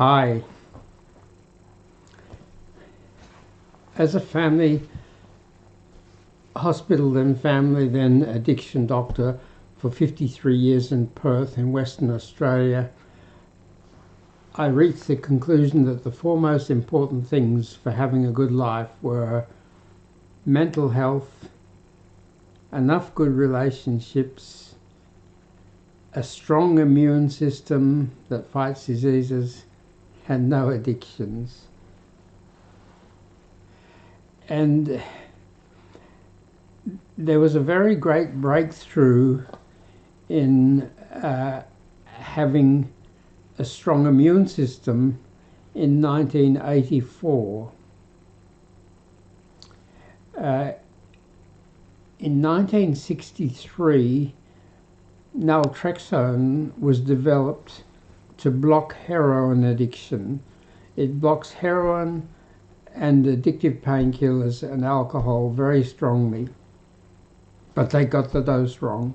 Hi. As a family hospital and family then addiction doctor for 53 years in Perth in Western Australia, I reached the conclusion that the four most important things for having a good life were mental health, enough good relationships, a strong immune system that fights diseases, and no addictions. And there was a very great breakthrough in having a strong immune system in 1984. In 1963, naltrexone was developed to block heroin addiction. It blocks heroin and addictive painkillers and alcohol very strongly, but they got the dose wrong.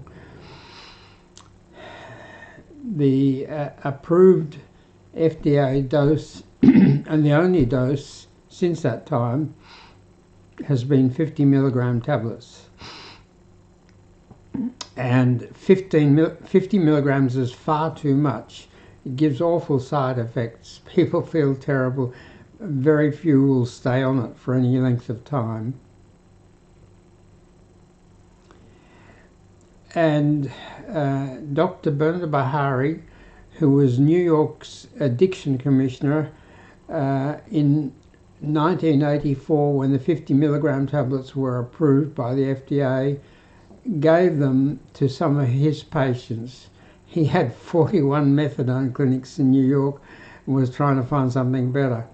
The approved FDA dose and the only dose since that time has been 50 milligram tablets. And 50 milligrams is far too much. It gives awful side effects. People feel terrible. Very few will stay on it for any length of time. And Dr. Bernard Bahari, who was New York's addiction commissioner in 1984 when the 50 milligram tablets were approved by the FDA, gave them to some of his patients. He had 41 methadone clinics in New York and was trying to find something better.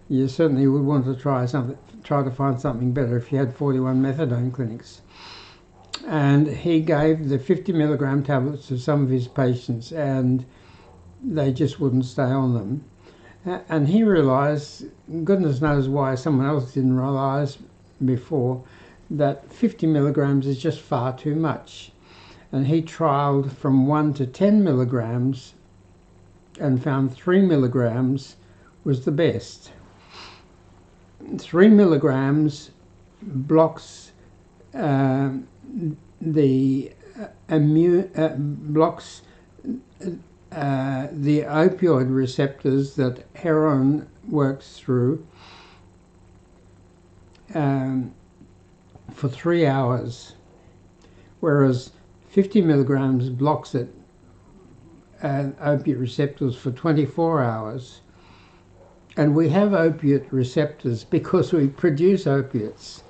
You certainly would want to try to find something better if you had 41 methadone clinics. And he gave the 50 milligram tablets to some of his patients and they just wouldn't stay on them. And he realized, goodness knows why someone else didn't realize before, that 50 milligrams is just far too much. And he trialed from 1 to 10 milligrams and found 3 milligrams was the best. 3 milligrams blocks the opioid receptors that heroin works through for 3 hours, whereas 50 milligrams blocks it opiate receptors for 24 hours. And we have opiate receptors because we produce opiates.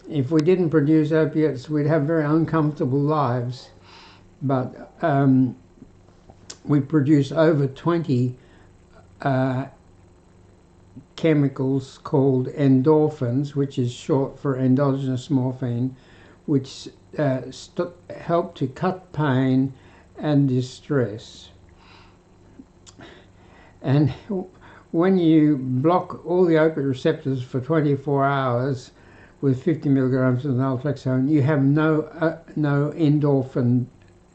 If we didn't produce opiates, we'd have very uncomfortable lives. But we produce over 20 chemicals called endorphins, which is short for endogenous morphine, which help to cut pain and distress. And when you block all the opiate receptors for 24 hours with 50 milligrams of naltrexone, you have no endorphin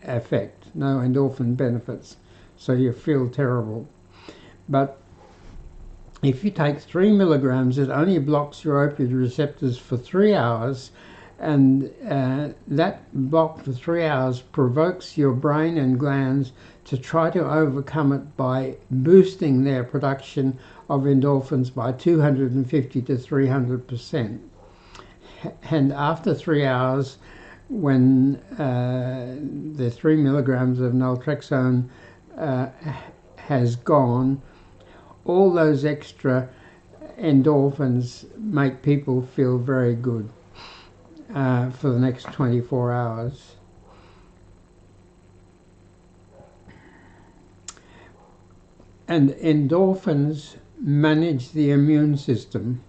effect, no endorphin benefits, so you feel terrible. But if you take 3 milligrams, it only blocks your opioid receptors for 3 hours, and that block for 3 hours provokes your brain and glands to try to overcome it by boosting their production of endorphins by 250 to 300%. And after 3 hours, when the 3 milligrams of naltrexone has gone, all those extra endorphins make people feel very good for the next 24 hours. And endorphins manage the immune system.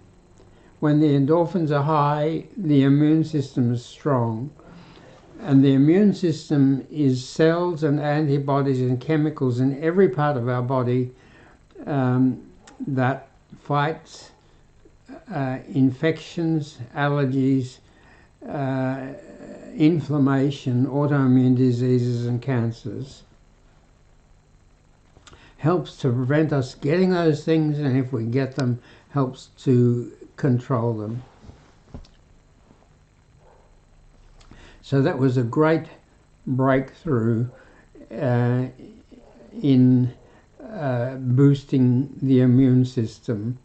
When the endorphins are high, the immune system is strong. And the immune system is cells and antibodies and chemicals in every part of our body that fights infections, allergies, inflammation, autoimmune diseases and cancers. helps to prevent us getting those things, and if we get them, helps to control them. So that was a great breakthrough in boosting the immune system,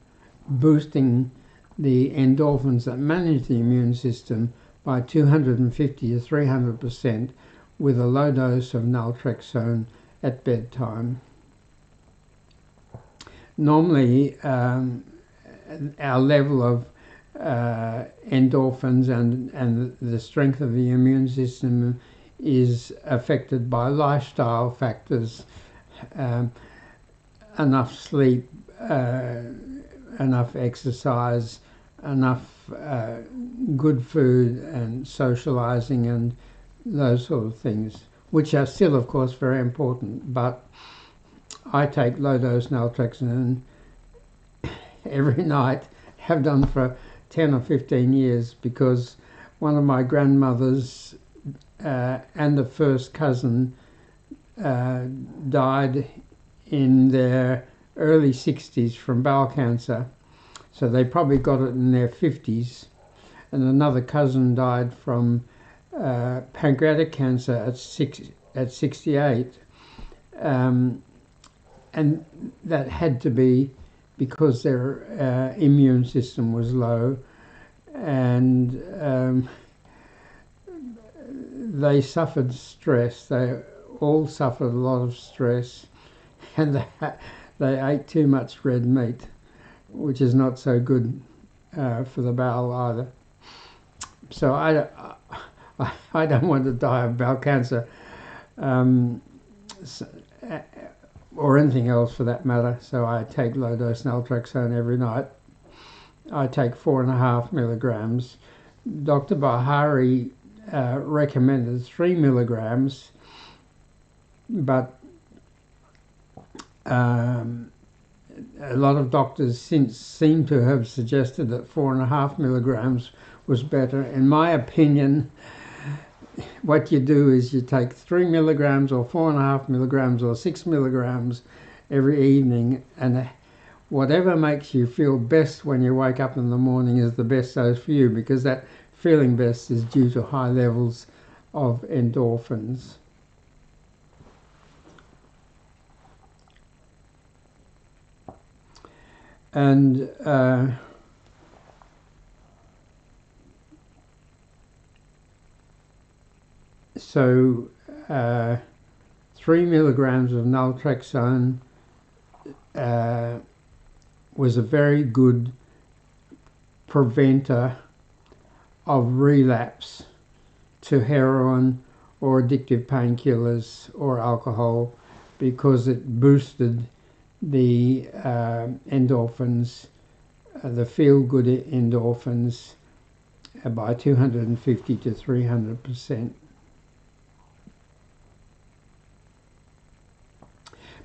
boosting the endorphins that manage the immune system by 250 to 300% with a low dose of naltrexone at bedtime. Normally, our level of endorphins and the strength of the immune system is affected by lifestyle factors, enough sleep, enough exercise, enough good food and socializing and those sort of things, which are still of course very important. But I take low dose naltrexone every night, have done for 10 or 15 years, because one of my grandmothers and a first cousin died in their early 60s from bowel cancer, so they probably got it in their 50s, and another cousin died from pancreatic cancer at 68, and that had to be because their immune system was low, and they suffered stress. They all suffered a lot of stress, and they ate too much red meat, which is not so good for the bowel either. So I don't want to die of bowel cancer, or anything else for that matter. So I take low dose naltrexone every night. I take 4.5 milligrams. Dr. Bahari recommended 3 milligrams, but a lot of doctors since seem to have suggested that 4.5 milligrams was better. In my opinion, what you do is you take 3 milligrams or 4.5 milligrams or 6 milligrams every evening, and whatever makes you feel best when you wake up in the morning is the best dose for you, because that feeling best is due to high levels of endorphins. And so 3 milligrams of naltrexone was a very good preventer of relapse to heroin or addictive painkillers or alcohol, because it boosted the endorphins, the feel-good endorphins, by 250 to 300%.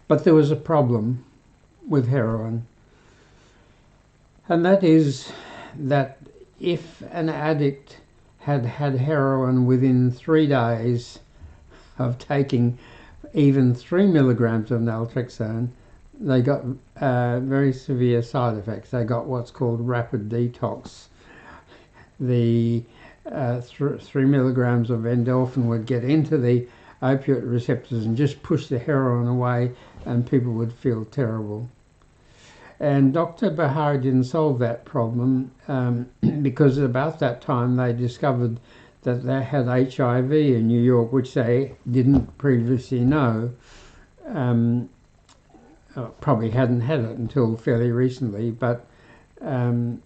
But there was a problem with heroin, and that is that if an addict had had heroin within 3 days of taking even 3 milligrams of naltrexone, they got very severe side effects. They got what's called rapid detox. The 3 milligrams of endorphin would get into the opiate receptors and just push the heroin away, and people would feel terrible. And Dr. Bahari didn't solve that problem because about that time they discovered that they had HIV in New York, which they didn't previously know. Probably hadn't had it until fairly recently, but they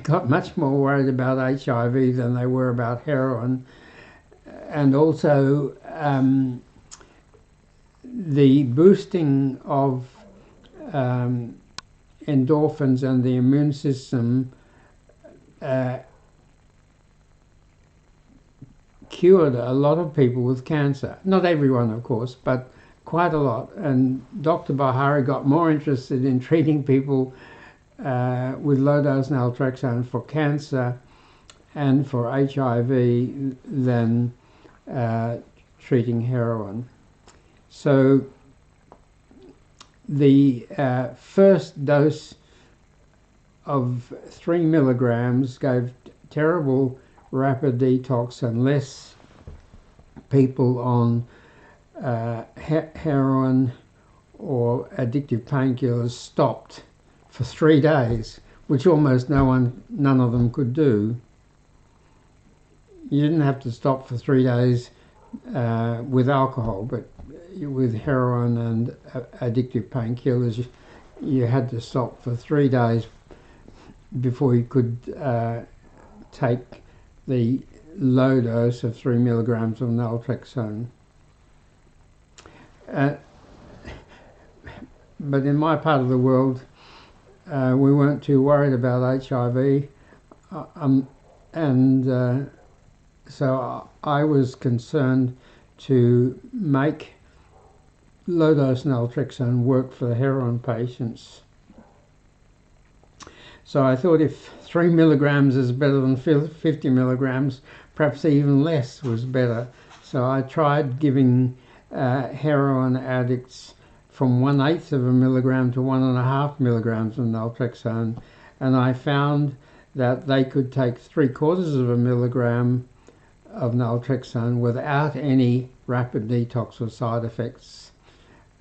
got much more worried about HIV than they were about heroin. And also the boosting of endorphins and the immune system cured a lot of people with cancer. Not everyone, of course, but quite a lot. And Dr. Bahari got more interested in treating people with low-dose naltrexone for cancer and for HIV than treating heroin. So the first dose of 3 milligrams gave terrible rapid detox unless people on heroin or addictive painkillers stopped for 3 days, which almost none of them could do. You didn't have to stop for 3 days with alcohol, but with heroin and addictive painkillers, you had to stop for 3 days before you could take the low dose of 3 milligrams of naltrexone. But in my part of the world, we weren't too worried about HIV, so I was concerned to make low-dose naltrexone work for the heroin patients. So I thought if 3 milligrams is better than 50 milligrams, perhaps even less was better. So I tried giving heroin addicts from 1/8 of a milligram to 1.5 milligrams of naltrexone, and I found that they could take 3/4 of a milligram of naltrexone without any rapid detox or side effects.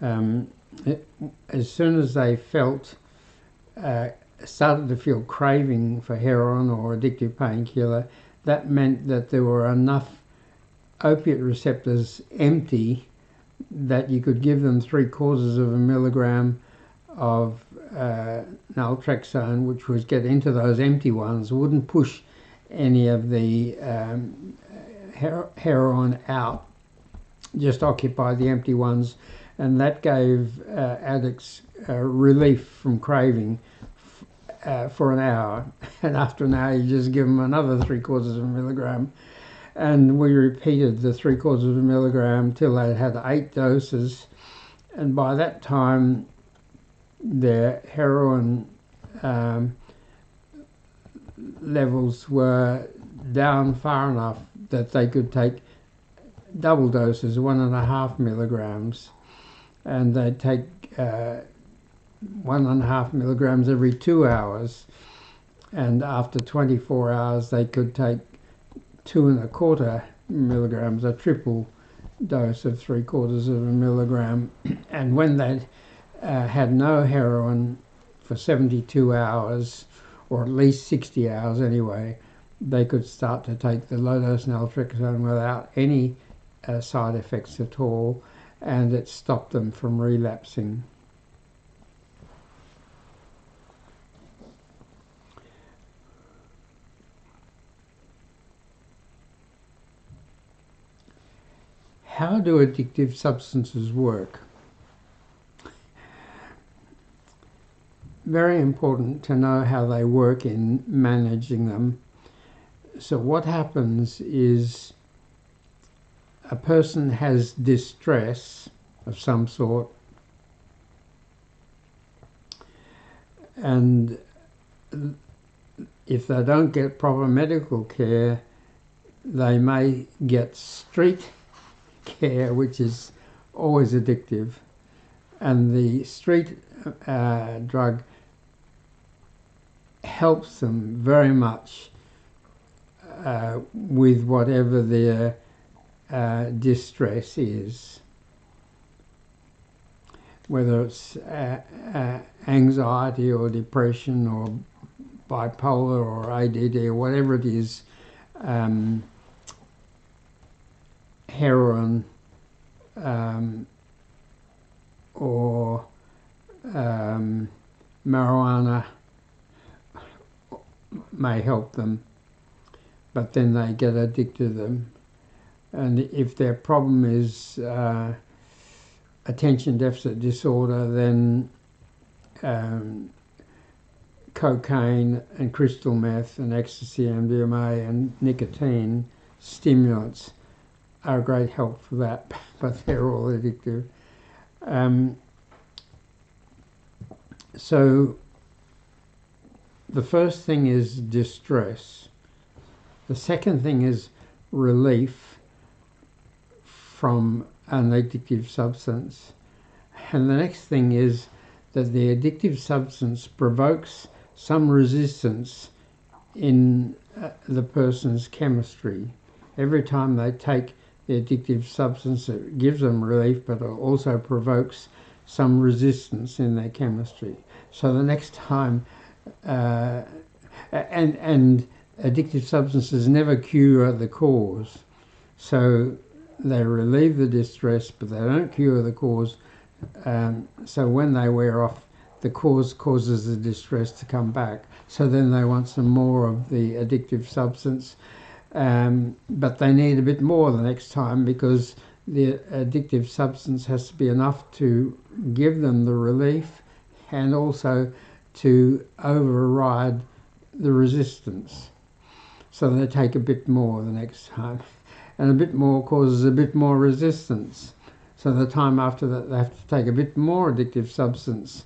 As soon as they started to feel craving for heroin or addictive painkiller, that meant that there were enough opiate receptors empty that you could give them 3/4 of a milligram of naltrexone, which would get into those empty ones, wouldn't push any of the heroin out, just occupy the empty ones, and that gave addicts relief from craving for an hour. And after an hour, you just give them another 3/4 of a milligram. And we repeated the 3/4 of a milligram till they had 8 doses. And by that time, their heroin levels were down far enough that they could take double doses, 1.5 milligrams. And they'd take 1.5 milligrams every 2 hours. And after 24 hours, they could take 2.25 milligrams, a triple dose of 3/4 of a milligram. And when they had no heroin for 72 hours, or at least 60 hours anyway, they could start to take the low-dose naltrexone without any side effects at all, and it stopped them from relapsing. How do addictive substances work? Very important to know how they work in managing them. So what happens is a person has distress of some sort, and if they don't get proper medical care, they may get street care, which is always addictive, and the street drug helps them very much with whatever their distress is, whether it's anxiety or depression or bipolar or ADD or whatever it is. Heroin or marijuana may help them, but then they get addicted to them. And if their problem is attention deficit disorder, then cocaine and crystal meth and ecstasy, MDMA and nicotine stimulants are a great help for that, but they're all addictive. So the first thing is distress. The second thing is relief from an addictive substance. And the next thing is that the addictive substance provokes some resistance in the person's chemistry. Every time they take the addictive substance, it gives them relief, but it also provokes some resistance in their chemistry. So the next time, and addictive substances never cure the cause. So they relieve the distress, but they don't cure the cause. So when they wear off, the cause causes the distress to come back. So then they want some more of the addictive substance, but they need a bit more the next time, because the addictive substance has to be enough to give them the relief and also to override the resistance. So they take a bit more the next time, and a bit more causes a bit more resistance. So the time after that, they have to take a bit more addictive substance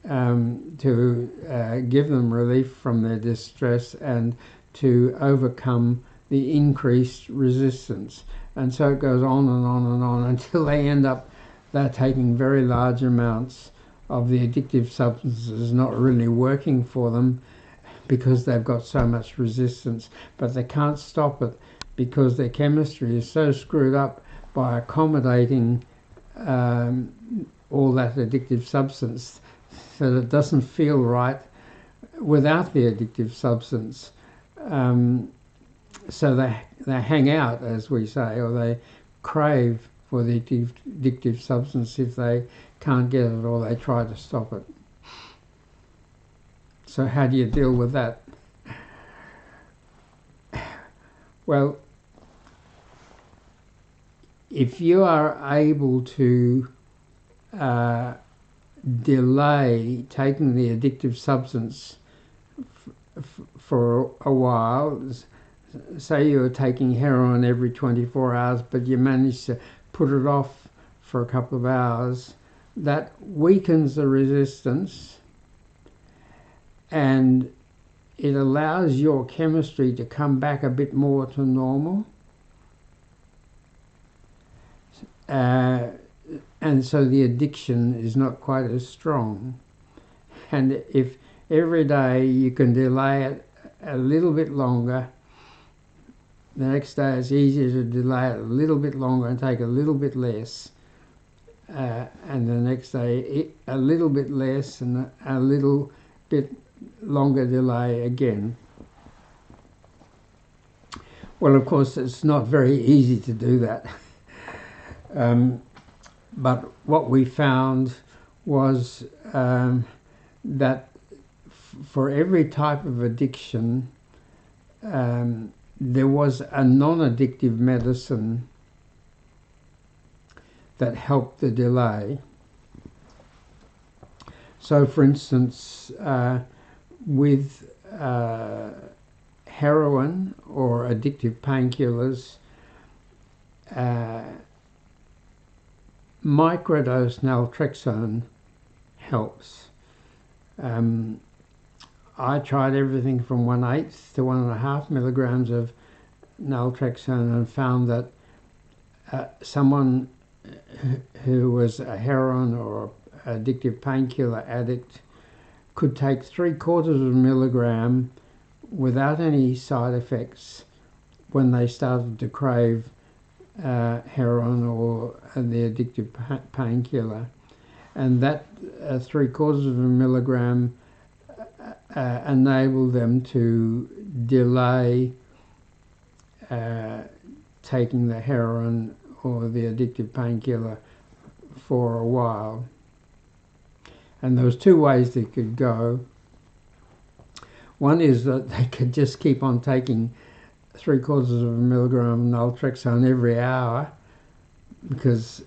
to give them relief from their distress and to overcome the increased resistance. And so it goes on and on and on until they end up, they're taking very large amounts of the addictive substances, not really working for them because they've got so much resistance. But they can't stop it because their chemistry is so screwed up by accommodating all that addictive substance that it doesn't feel right without the addictive substance. So they hang out, as we say, or they crave for the addictive substance if they can't get it, or they try to stop it. So how do you deal with that? Well, if you are able to delay taking the addictive substance for a while, say you're taking heroin every 24 hours, but you manage to put it off for a couple of hours, that weakens the resistance and it allows your chemistry to come back a bit more to normal. And so the addiction is not quite as strong. And if every day you can delay it a little bit longer, the next day it's easier to delay it a little bit longer and take a little bit less. And the next day a little bit less and a little bit longer delay again. Well, of course, it's not very easy to do that. But what we found was that for every type of addiction, there was a non-addictive medicine that helped the delay. So, for instance, with heroin or addictive painkillers, microdose naltrexone helps. I tried everything from 1/8 to 1.5 milligrams of naltrexone and found that someone who was a heroin or addictive painkiller addict could take 3/4 of a milligram without any side effects when they started to crave heroin or the addictive painkiller, and that 3/4 of a milligram enabled them to delay taking the heroin or the addictive painkiller for a while. And there was two ways they could go. One is that they could just keep on taking 3/4 of a milligram naltrexone every hour, because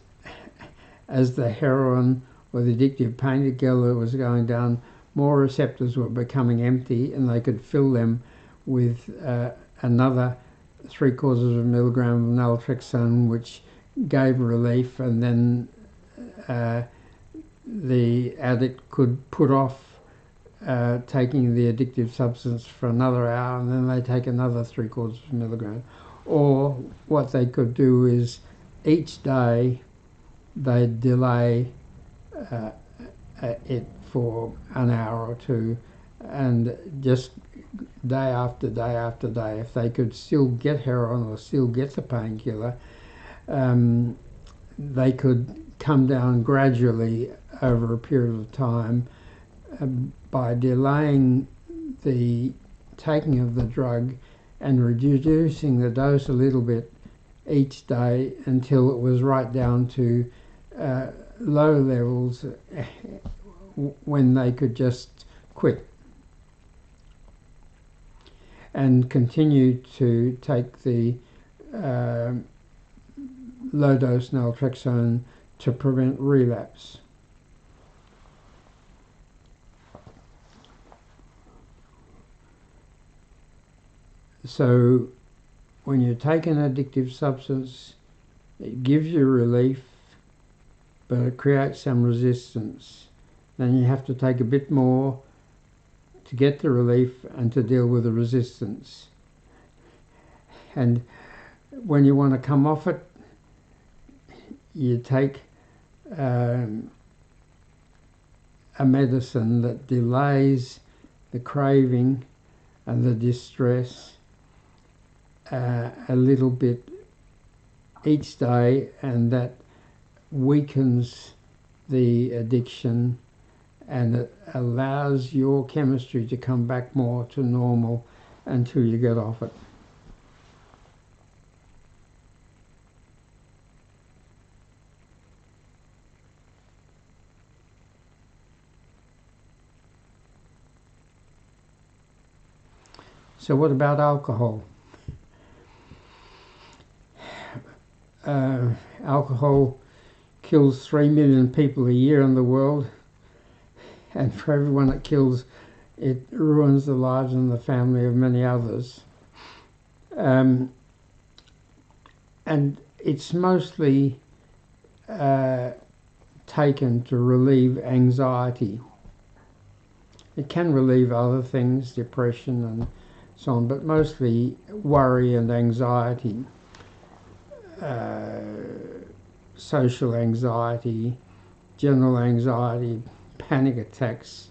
as the heroin or the addictive painkiller was going down, more receptors were becoming empty and they could fill them with another 3/4 of a milligram of naltrexone, which gave relief, and then the addict could put off taking the addictive substance for another hour, and then they take another 3/4 of a milligram. Or what they could do is each day they'd delay it for an hour or two, and just day after day after day, if they could still get heroin or still get the painkiller, they could come down gradually over a period of time by delaying the taking of the drug and reducing the dose a little bit each day until it was right down to low levels when they could just quit and continue to take the low dose naltrexone to prevent relapse. So when you take an addictive substance, it gives you relief, but it creates some resistance. Then you have to take a bit more to get the relief and to deal with the resistance. And when you want to come off it, you take a medicine that delays the craving and the distress a little bit each day, and that weakens the addiction and it allows your chemistry to come back more to normal until you get off it. So what about alcohol? Alcohol kills 3 million people a year in the world, and for everyone it kills, it ruins the lives and the family of many others. And it's mostly taken to relieve anxiety. It can relieve other things, depression and so on, but mostly worry and anxiety, social anxiety, general anxiety, panic attacks,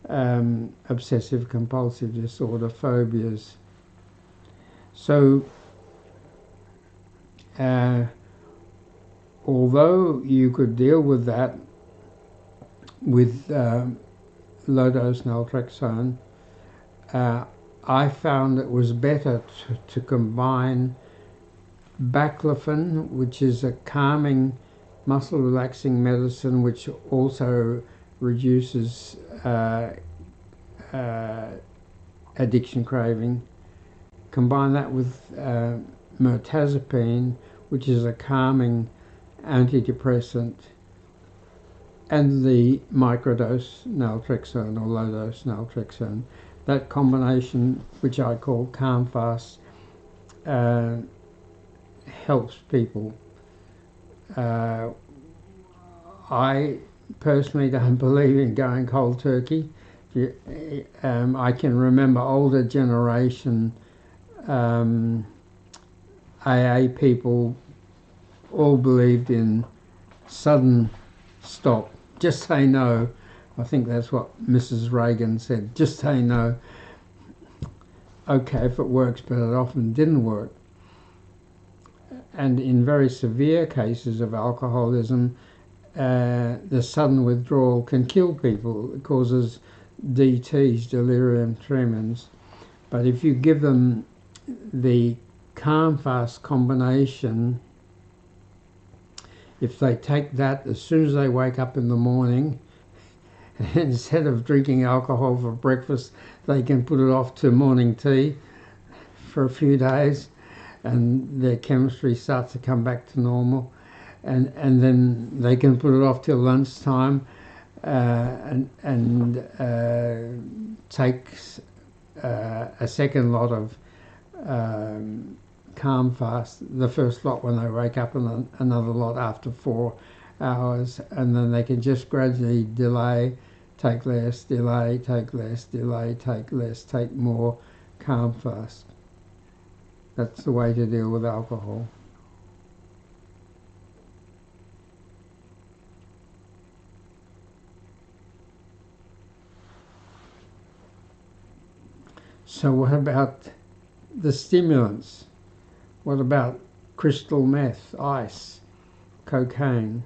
obsessive compulsive disorder, phobias. So although you could deal with that with low-dose naltrexone, I found it was better to combine baclofen, which is a calming, muscle-relaxing medicine which also reduces addiction craving. Combine that with mirtazapine, which is a calming antidepressant, and the microdose naltrexone or low-dose naltrexone. That combination, which I call calm fast, helps people. I personally don't believe in going cold turkey. I can remember older generation AA people all believed in sudden stop. Just say no. I think that's what Mrs. Reagan said. Just say no. Okay, if it works, but it often didn't work. And in very severe cases of alcoholism, the sudden withdrawal can kill people. It causes DTs, delirium tremens. But if you give them the calm fast combination, if they take that as soon as they wake up in the morning, instead of drinking alcohol for breakfast, they can put it off to morning tea for a few days, and their chemistry starts to come back to normal, and then they can put it off till lunchtime and take a second lot of calm fast, the first lot when they wake up and another lot after 4 hours, and then they can just gradually delay, take less, delay, take less, delay, take less, take more, calm fast. That's the way to deal with alcohol. So what about the stimulants? What about crystal meth, ice, cocaine?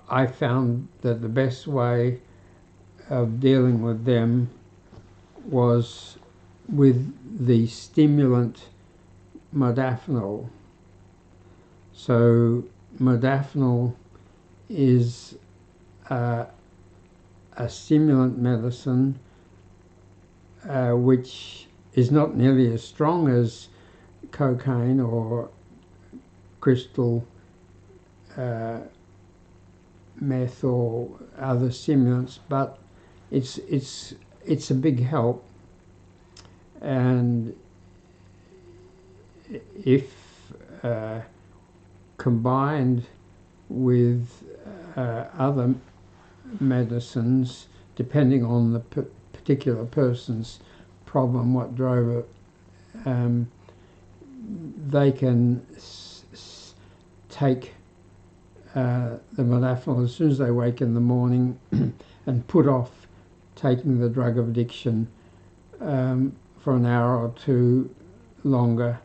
I found that the best way of dealing with them was with the stimulant modafinil. So modafinil is a stimulant medicine which is not nearly as strong as cocaine or crystal meth or other stimulants, but it's a big help. And if combined with other medicines, depending on the particular person's problem, what drove it, they can take the modafinil as soon as they wake in the morning and put off taking the drug of addiction for an hour or two longer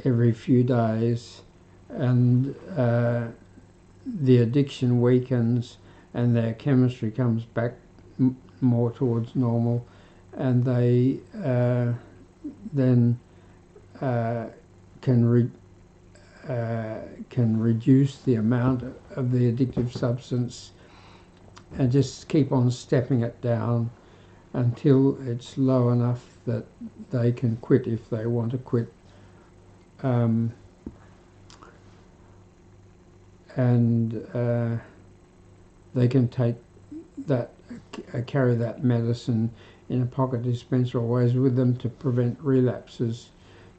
every few days, and the addiction weakens and their chemistry comes back more towards normal, and they then can reduce the amount of the addictive substance and just keep on stepping it down until it's low enough that they can quit if they want to quit. They can take that, carry that medicine in a pocket dispenser always with them to prevent relapses,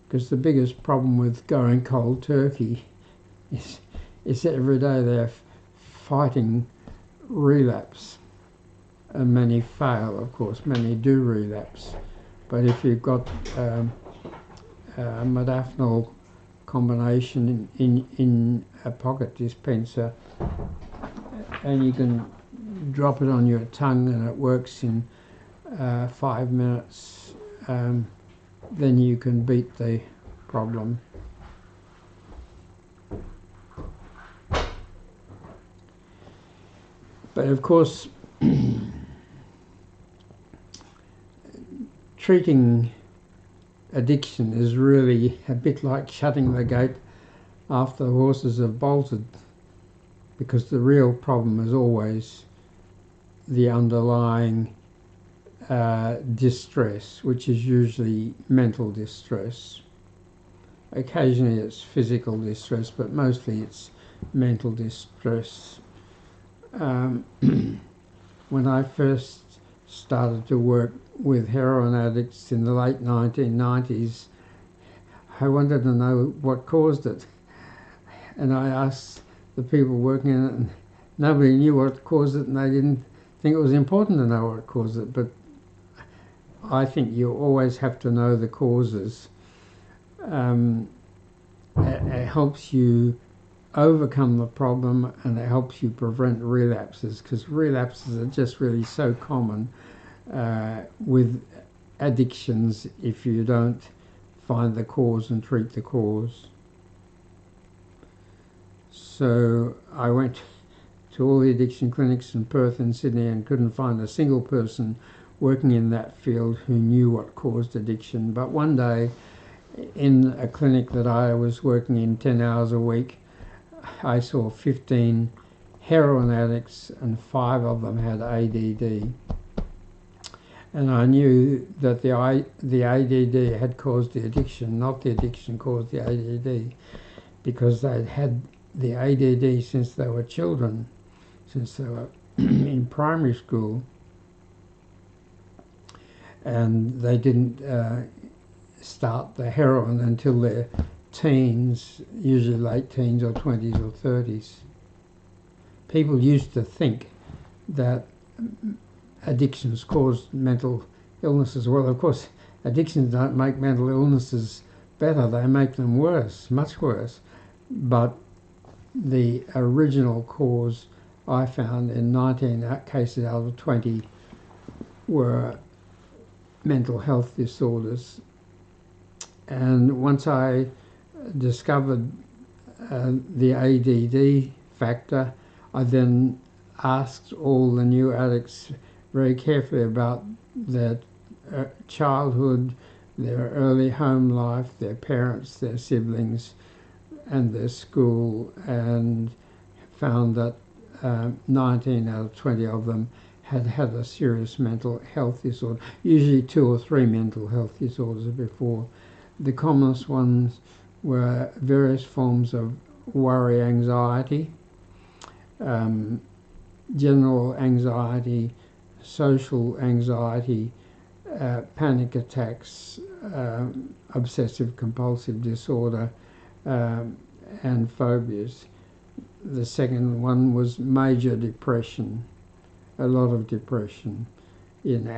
because the biggest problem with going cold turkey is every day they're fighting relapse, and many fail, of course, many do relapse. But if you've got a modafinil combination in a pocket dispenser, and you can drop it on your tongue and it works in 5 minutes, then you can beat the problem. But of course, treating addiction is really a bit like shutting the gate after the horses have bolted, because the real problem is always the underlying distress, which is usually mental distress. Occasionally it's physical distress, but mostly it's mental distress. When I first started to work with heroin addicts in the late 1990s, I wanted to know what caused it. And I asked the people working in it, and nobody knew what caused it, and they didn't think it was important to know what caused it. But I think you always have to know the causes. It helps you overcome the problem, and it helps you prevent relapses, because relapses are just really so common with addictions if you don't find the cause and treat the cause. So I went to all the addiction clinics in Perth and Sydney and couldn't find a single person working in that field who knew what caused addiction. But one day, in a clinic that I was working in 10 hours a week, I saw 15 heroin addicts and 5 of them had ADD. And I knew that the ADD had caused the addiction, not the addiction caused the ADD, because they'd had the ADD since they were children, since they were in primary school, and they didn't start the heroin until their teens, usually late teens or 20s or 30s. People used to think that addictions caused mental illnesses. Well, of course, addictions don't make mental illnesses better, they make them worse, much worse. But the original cause I found in 19 cases out of 20 were mental health disorders. And once I discovered the ADD factor, I then asked all the new addicts very carefully about their childhood, their early home life, their parents, their siblings, and their school, and found that 19 out of 20 of them had had a serious mental health disorder, usually 2 or 3 mental health disorders before. The commonest ones were various forms of worry, anxiety, general anxiety, social anxiety, panic attacks, obsessive compulsive disorder, and phobias. The second one was major depression, a lot of depression in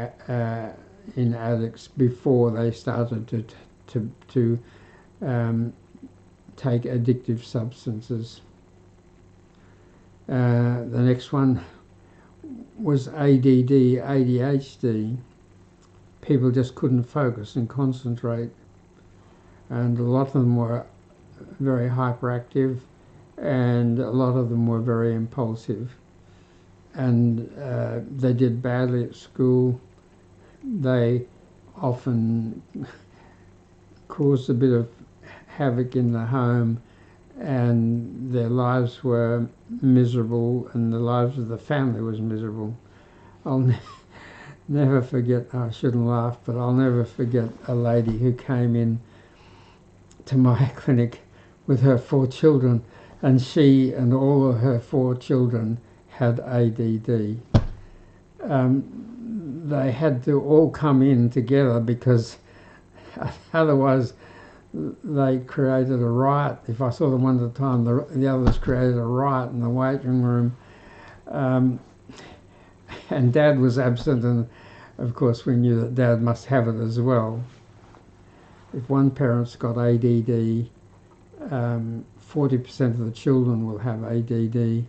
addicts before they started to take addictive substances. The next one was ADD, ADHD. People just couldn't focus and concentrate, and a lot of them were very hyperactive, and a lot of them were very impulsive, and they did badly at school. They often caused a bit of havoc in the home, and their lives were miserable, and the lives of the family was miserable. I'll never forget, I shouldn't laugh, but I'll never forget a lady who came in to my clinic with her 4 children, and she and all of her 4 children had ADD. They had to all come in together because otherwise they created a riot. If I saw them one at a time, the others created a riot in the waiting room. And Dad was absent, and of course we knew that Dad must have it as well. If one parent's got ADD, 40% of the children will have ADD.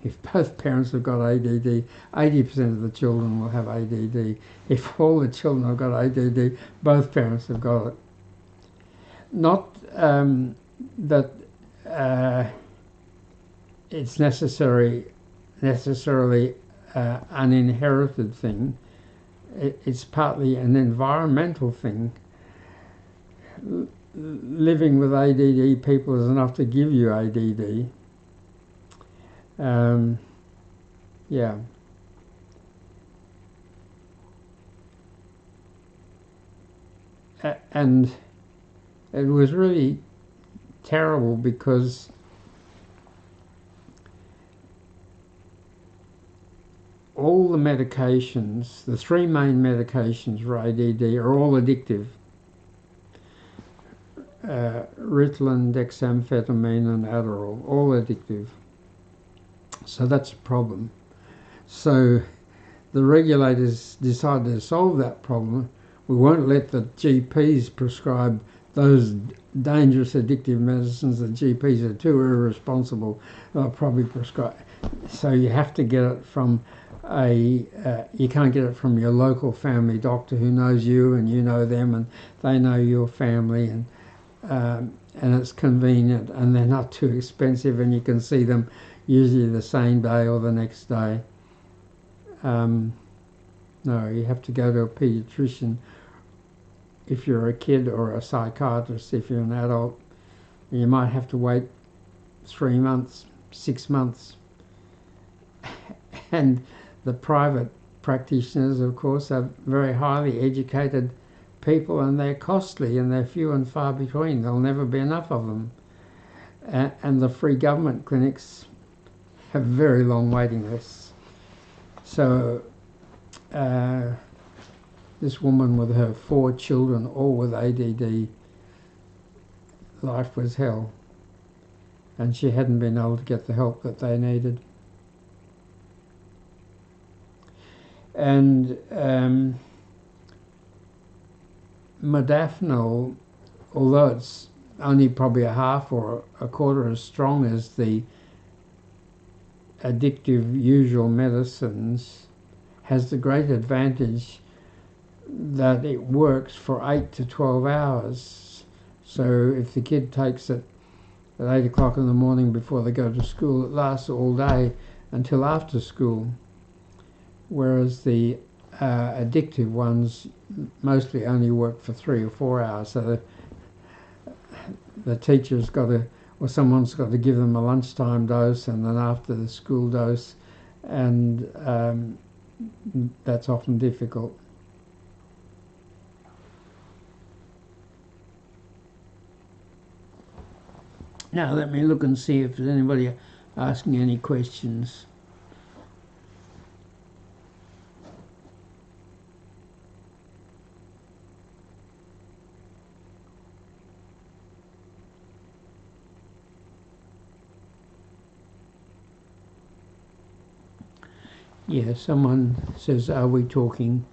If both parents have got ADD, 80% of the children will have ADD. If all the children have got ADD, both parents have got it. Not that it's necessarily an inherited thing. It's partly an environmental thing. Living with ADD people is enough to give you ADD. Yeah. And it was really terrible because all the medications, the 3 main medications for ADD, are all addictive. Ritalin, dexamphetamine and Adderall, all addictive. So that's a problem. So the regulators decided to solve that problem. We won't let the GPs prescribe those dangerous addictive medicines. The GPs are too irresponsible. They'll probably prescribe. So you have to get it from you can't get it from your local family doctor who knows you and you know them and they know your family, and it's convenient and they're not too expensive and you can see them usually the same day or the next day. No, you have to go to a paediatrician if you're a kid, or a psychiatrist if you're an adult. You might have to wait 3 months, 6 months. And the private practitioners, of course, are very highly educated people, and they're costly and they're few and far between. There'll never be enough of them. And the free government clinics have very long waiting lists. So this woman with her 4 children, all with ADD, life was hell. And she hadn't been able to get the help that they needed. And modafinil, although it's only probably a half or a quarter as strong as the addictive usual medicines, has the great advantage that it works for 8 to 12 hours. So if the kid takes it at 8 o'clock in the morning before they go to school, it lasts all day until after school. Whereas the addictive ones mostly only work for 3 or 4 hours. So the teacher's got to, or someone's got to give them a lunchtime dose and then after the school dose, and that's often difficult. Now let me look and see if there's anybody asking any questions. Yeah, someone says, are we talking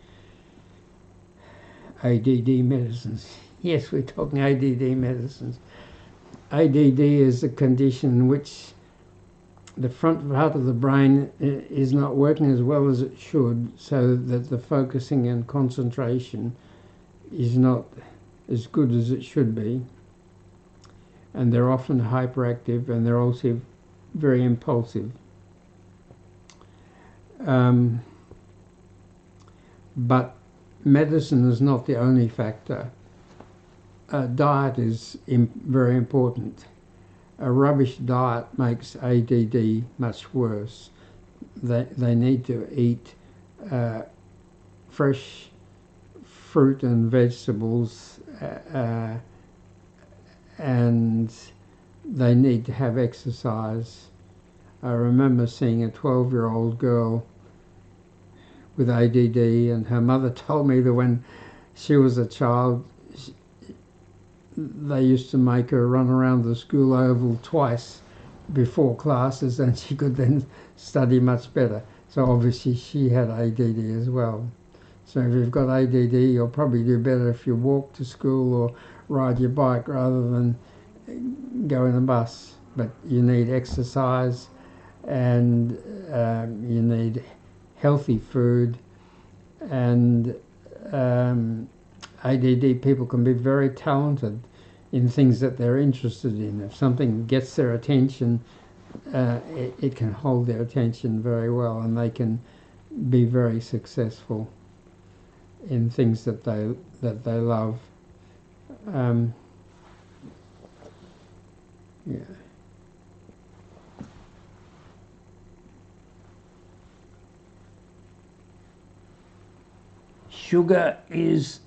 ADD medicines? Yes, we're talking ADD medicines. ADD is a condition in which the front part of the brain is not working as well as it should, so that the focusing and concentration is not as good as it should be. And they're often hyperactive, and they're also very impulsive. But medicine is not the only factor. Diet is very important. A rubbish diet makes ADD much worse. They need to eat fresh fruit and vegetables, and they need to have exercise. I remember seeing a 12-year-old girl with ADD, and her mother told me that when she was a child, they used to make her run around the school oval twice before classes, and she could then study much better. So obviously she had ADD as well. So if you've got ADD, you'll probably do better if you walk to school or ride your bike rather than go in a bus. But you need exercise, and you need healthy food, and ADD people can be very talented in things that they're interested in. If something gets their attention, it can hold their attention very well, and they can be very successful in things that they love. Yeah. Sugar is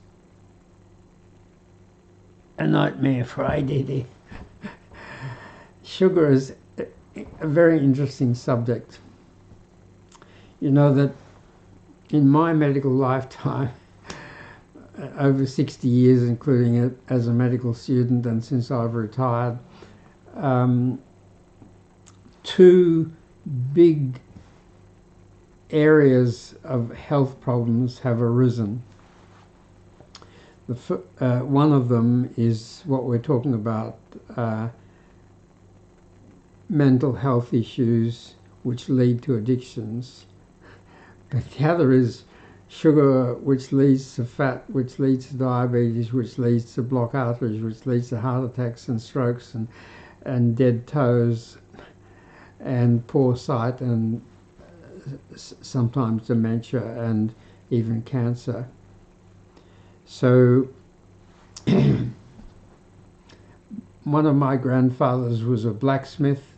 a nightmare for ADD. Sugar is a very interesting subject. You know that in my medical lifetime, over 60 years, including it as a medical student and since I've retired, two big areas of health problems have arisen. One of them is what we're talking about, mental health issues which lead to addictions. But the other is sugar, which leads to fat, which leads to diabetes, which leads to blocked arteries, which leads to heart attacks and strokes and dead toes and poor sight and sometimes dementia and even cancer. So one of my grandfathers was a blacksmith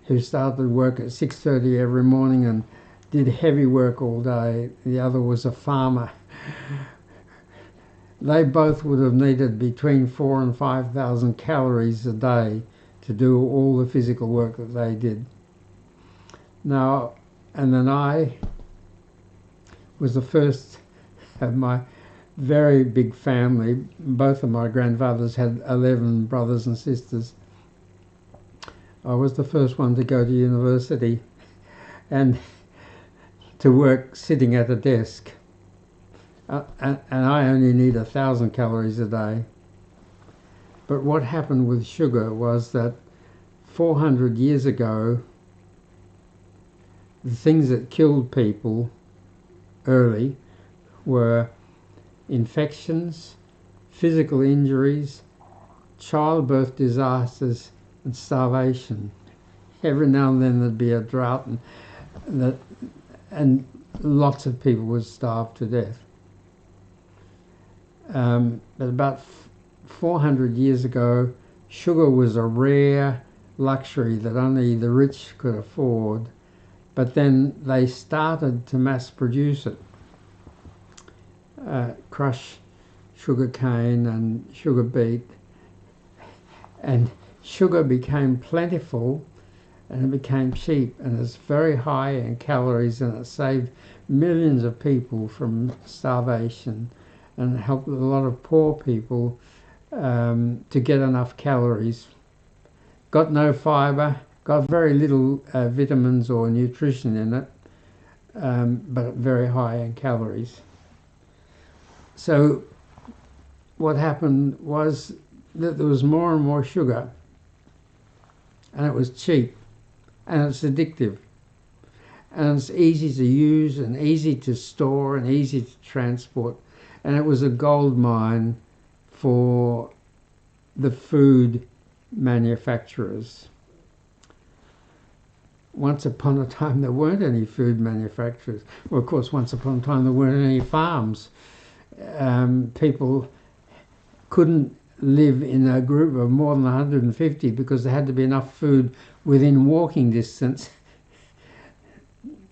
who started work at 6:30 every morning and did heavy work all day. The other was a farmer. They both would have needed between 4,000 and 5,000 calories a day to do all the physical work that they did. Now, and then I was the first of my very big family. Both of my grandfathers had 11 brothers and sisters. I was the first one to go to university and to work sitting at a desk. And I only need 1,000 calories a day. But what happened with sugar was that 400 years ago, the things that killed people early were infections, physical injuries, childbirth disasters, and starvation. Every now and then there'd be a drought, and lots of people would starve to death. But about 400 years ago, sugar was a rare luxury that only the rich could afford, but then they started to mass produce it. Crush sugar cane and sugar beet, and sugar became plentiful and it became cheap, and it's very high in calories, and it saved millions of people from starvation and helped a lot of poor people to get enough calories. Got no fibre, got very little vitamins or nutrition in it, but very high in calories. So what happened was that there was more and more sugar, and it was cheap, and it's addictive, and it's easy to use and easy to store and easy to transport, and it was a gold mine for the food manufacturers. Once upon a time there weren't any food manufacturers. Well, of course, once upon a time there weren't any farms. People couldn't live in a group of more than 150 because there had to be enough food within walking distance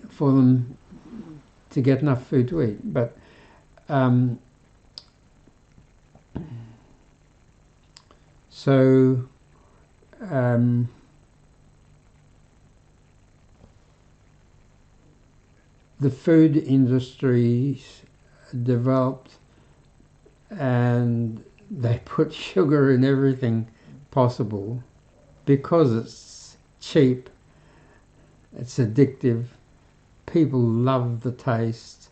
for them to get enough food to eat. But the food industries developed, and they put sugar in everything possible because it's cheap, it's addictive, people love the taste,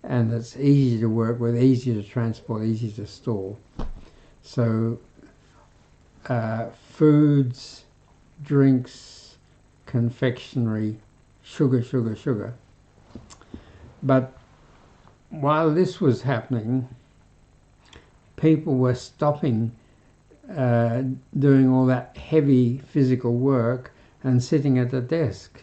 and it's easy to work with, easy to transport, easy to store. So foods, drinks, confectionery, sugar, sugar, sugar. But while this was happening, people were stopping doing all that heavy physical work and sitting at a desk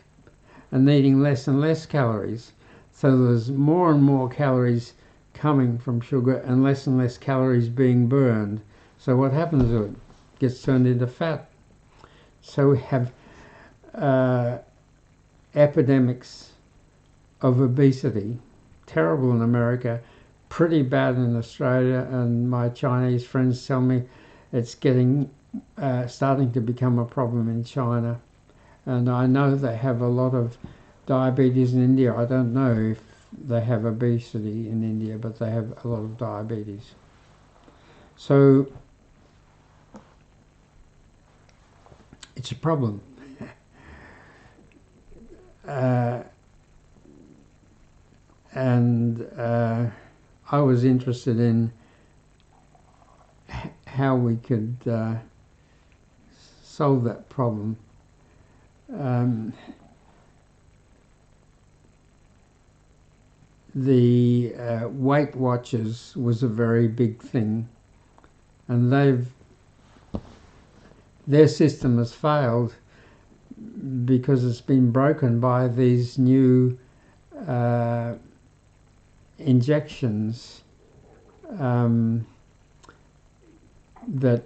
and eating less and less calories. So there's more and more calories coming from sugar and less calories being burned. So what happens to it? It gets turned into fat. So we have epidemics of obesity, terrible in America, pretty bad in Australia, and my Chinese friends tell me it's getting starting to become a problem in China. And I know they have a lot of diabetes in India. I don't know if they have obesity in India, but they have a lot of diabetes. So it's a problem. I was interested in how we could solve that problem. The Weight Watchers was a very big thing, and their system has failed because it's been broken by these new injections that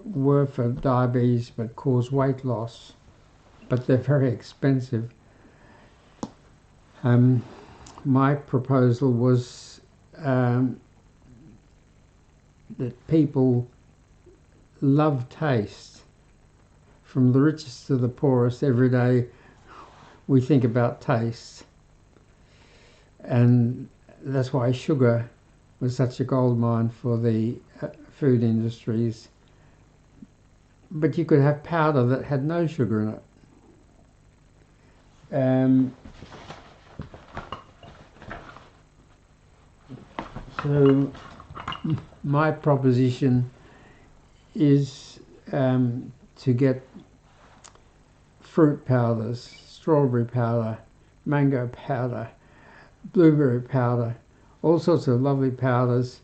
were for diabetes but cause weight loss, but they're very expensive. My proposal was that people love taste. From the richest to the poorest, every day we think about taste. And that's why sugar was such a gold mine for the food industries. But you could have powder that had no sugar in it. So my proposition is to get fruit powders, strawberry powder, mango powder, blueberry powder, all sorts of lovely powders,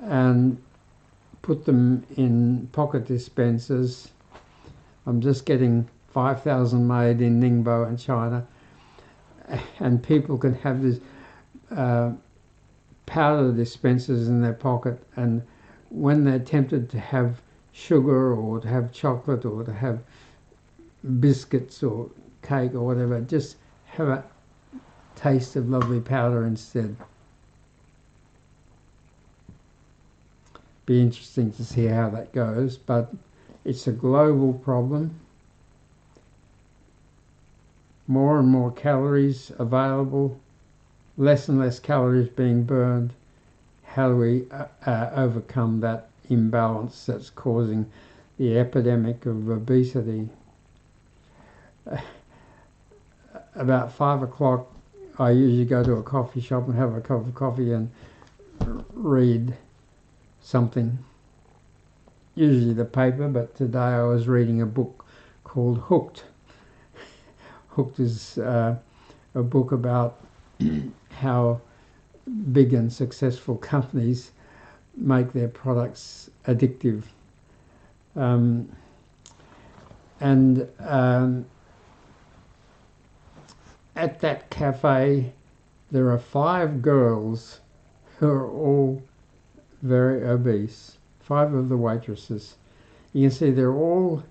and put them in pocket dispensers. I'm just getting 5,000 made in Ningbo and China, and people can have this powder dispensers in their pocket, and when they're tempted to have sugar or to have chocolate or to have biscuits or cake or whatever, just have a taste of lovely powder instead. Be interesting to see how that goes, but it's a global problem. More and more calories available, less and less calories being burned. How do we overcome that imbalance that's causing the epidemic of obesity? About 5 o'clock, I usually go to a coffee shop and have a cup of coffee and read something, usually the paper, but today I was reading a book called Hooked. Hooked is a book about how big and successful companies make their products addictive. At that cafe, there are 5 girls who are all very obese. 5 of the waitresses. You can see they're all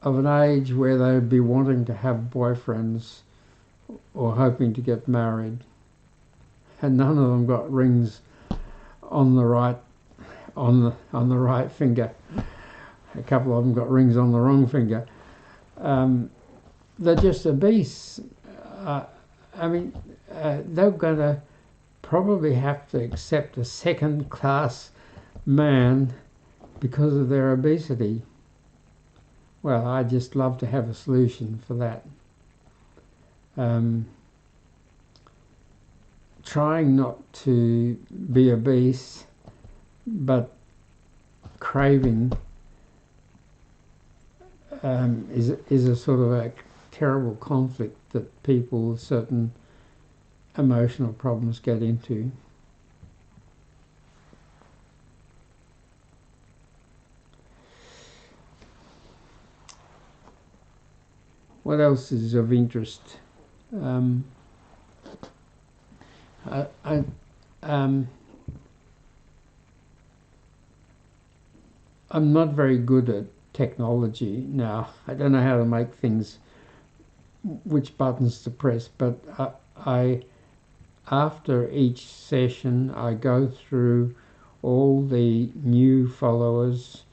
of an age where they'd be wanting to have boyfriends or hoping to get married, and none of them got rings on the right finger. A couple of them got rings on the wrong finger. They're just obese. They're going to probably have to accept a second-class man because of their obesity. Well, I'd just love to have a solution for that. Trying not to be obese, but craving is a sort of a terrible conflict that people with certain emotional problems get into. What else is of interest? I'm not very good at technology now. I don't know how to make things, which buttons to press, but after each session I go through all the new followers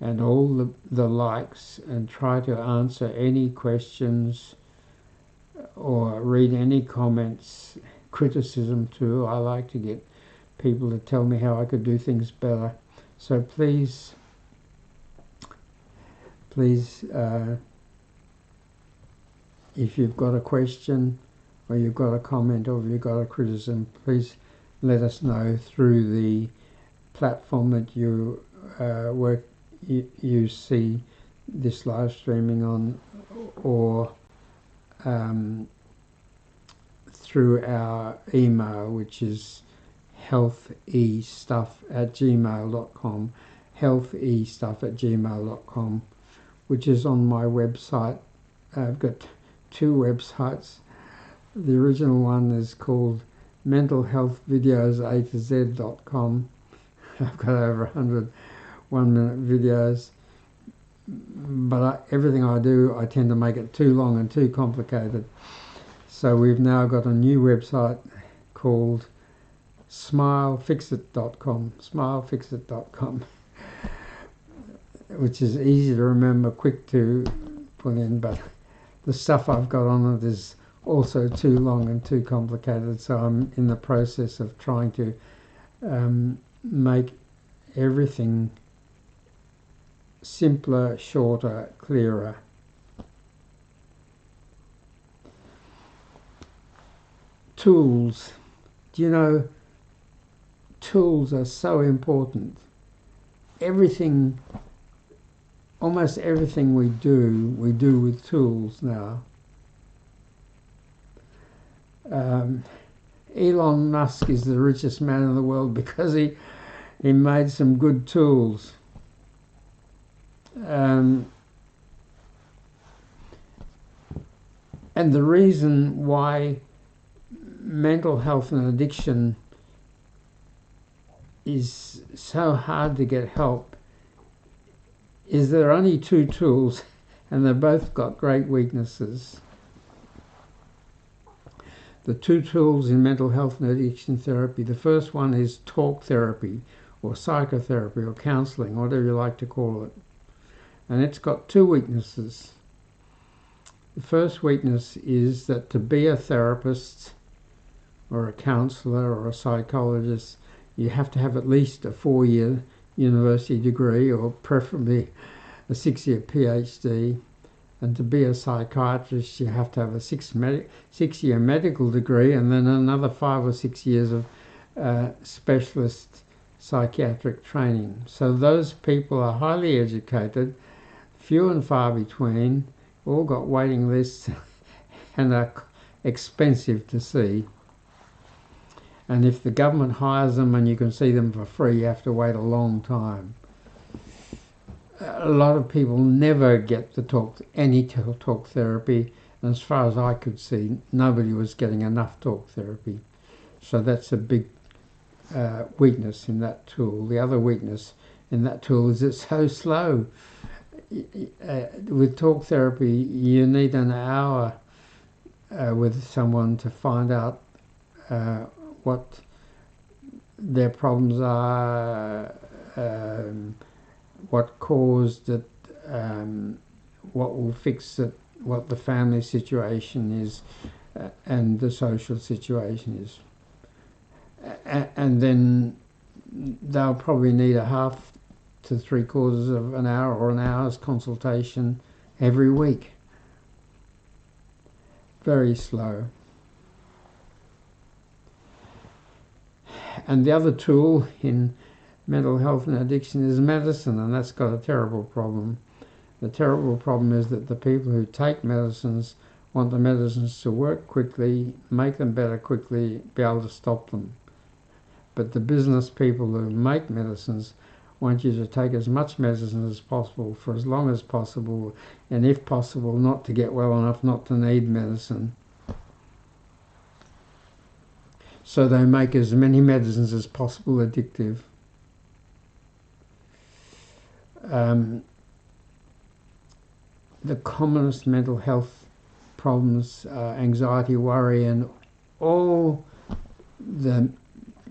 and all the likes and try to answer any questions or read any comments, criticism too. I like to get people to tell me how I could do things better. So please, if you've got a question or you've got a comment or you've got a criticism, please let us know through the platform that you you see this live streaming on, or through our email, which is healthestuff@gmail.com, healthestuff@gmail.com, which is on my website. I've got 2 websites. The original one is called mentalhealthvideos.a-to-z.com. I've got over 100 1-minute videos, but everything I do, I tend to make it too long and too complicated. So we've now got a new website called smilefixit.com, smilefixit.com, which is easy to remember, quick to put in, but the stuff I've got on it is also too long and too complicated, so I'm in the process of trying to make everything simpler, shorter, clearer. Tools. Do you know tools are so important. Everything, almost everything we do with tools now. Elon Musk is the richest man in the world because he made some good tools. And the reason why mental health and addiction is so hard to get help is there are only two tools and they've both got great weaknesses. The two tools in mental health and addiction therapy, the first one is talk therapy or psychotherapy or counselling, whatever you like to call it. And it's got two weaknesses. The first weakness is that to be a therapist or a counsellor or a psychologist, you have to have at least a 4-year university degree or preferably a 6-year PhD. And to be a psychiatrist, you have to have a 6-year medical degree and then another 5 or 6 years of specialist psychiatric training. So those people are highly educated, few and far between, all got waiting lists and are expensive to see. And if the government hires them and you can see them for free, you have to wait a long time. A lot of people never get any talk therapy, and as far as I could see, nobody was getting enough talk therapy. So that's a big weakness in that tool. The other weakness in that tool is it's so slow. With talk therapy, you need an hour with someone to find out what their problems are, what caused it, what will fix it, what the family situation is, and the social situation is. And then they'll probably need a half to 3/4 of an hour or an hour's consultation every week. Very slow. And the other tool in mental health and addiction is medicine, and that's got a terrible problem. The terrible problem is that the people who take medicines want the medicines to work quickly, make them better quickly, be able to stop them. But the business people who make medicines want you to take as much medicine as possible for as long as possible, and if possible not to get well enough not to need medicine. So they make as many medicines as possible addictive. The commonest mental health problems are anxiety, worry, and all the